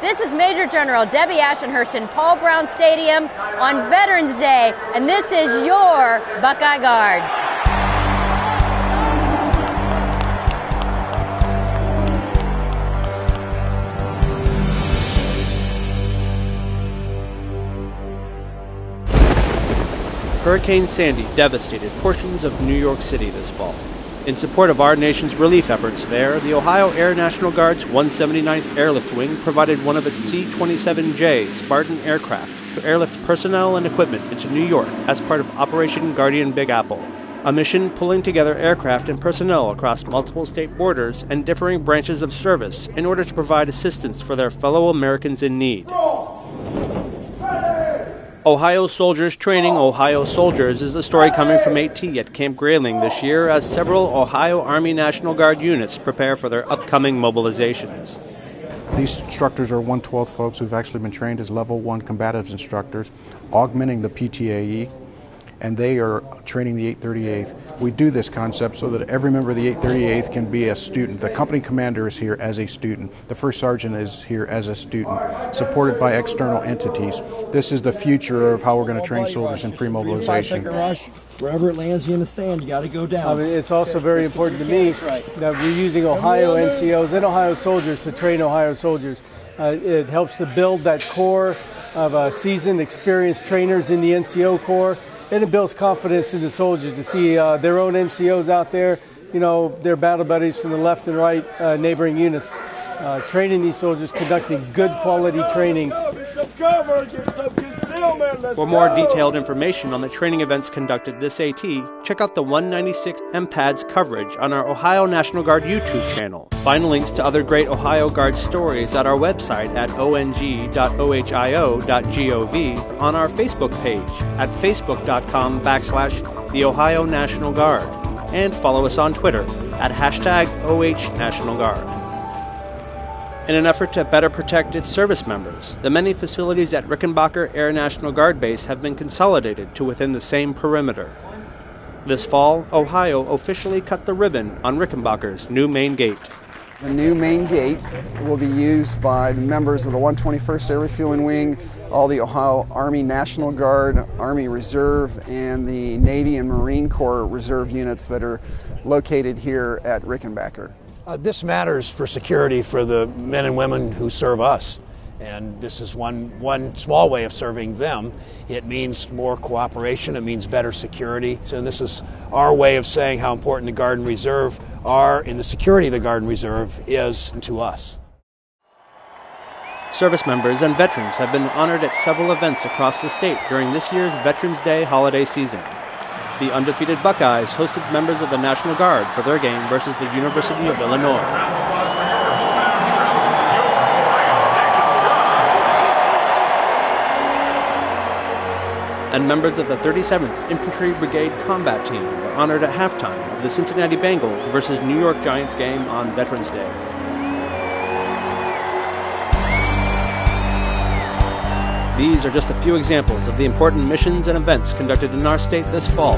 This is Major General Debbie Ashenhurst in Paul Brown Stadium on Veterans Day, and this is your Buckeye Guard. Hurricane Sandy devastated portions of New York City this fall. In support of our nation's relief efforts there, the Ohio Air National Guard's 179th Airlift Wing provided one of its C-27J Spartan aircraft to airlift personnel and equipment into New York as part of Operation Guardian Big Apple, a mission pulling together aircraft and personnel across multiple state borders and differing branches of service in order to provide assistance for their fellow Americans in need. Ohio Soldiers Training Ohio Soldiers is a story coming from AT at Camp Grayling this year as several Ohio Army National Guard units prepare for their upcoming mobilizations. These instructors are 1/12 folks who've actually been trained as level 1 combatives instructors, augmenting the PTAE, and they are training the 838th. We do this concept so that every member of the 838th can be a student. The company commander is here as a student. The first sergeant is here as a student, supported by external entities. This is the future of how we're going to train soldiers in pre-mobilization. Wherever it lands you in the sand, you got to go down. I mean, it's also very important to me that we're using Ohio NCOs and Ohio soldiers to train Ohio soldiers. It helps to build that core of seasoned, experienced trainers in the NCO Corps. And it builds confidence in the soldiers to see their own NCOs out there, you know, their battle buddies from the left and right neighboring units, training these soldiers, conducting good quality training. For more detailed information on the training events conducted this AT, check out the 196 MPADS coverage on our Ohio National Guard YouTube channel. Find links to other great Ohio Guard stories at our website at ong.ohio.gov, on our Facebook page at facebook.com/the Ohio National Guard, and follow us on Twitter at #OHNationalGuard. In an effort to better protect its service members, the many facilities at Rickenbacker Air National Guard Base have been consolidated to within the same perimeter. This fall, Ohio officially cut the ribbon on Rickenbacker's new main gate. The new main gate will be used by the members of the 121st Air Refueling Wing, all the Ohio Army National Guard, Army Reserve, and the Navy and Marine Corps Reserve units that are located here at Rickenbacker. This matters for security for the men and women who serve us, and this is one small way of serving them. It means more cooperation, it means better security, and this is our way of saying how important the Guard and Reserve are, and the security of the Guard and Reserve is to us. Service members and veterans have been honored at several events across the state during this year's Veterans Day holiday season. The undefeated Buckeyes hosted members of the National Guard for their game versus the University of Illinois. And members of the 37th Infantry Brigade Combat Team were honored at halftime of the Cincinnati Bengals versus New York Giants game on Veterans Day. These are just a few examples of the important missions and events conducted in our state this fall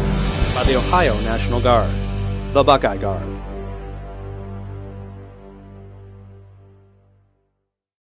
by the Ohio National Guard, the Buckeye Guard.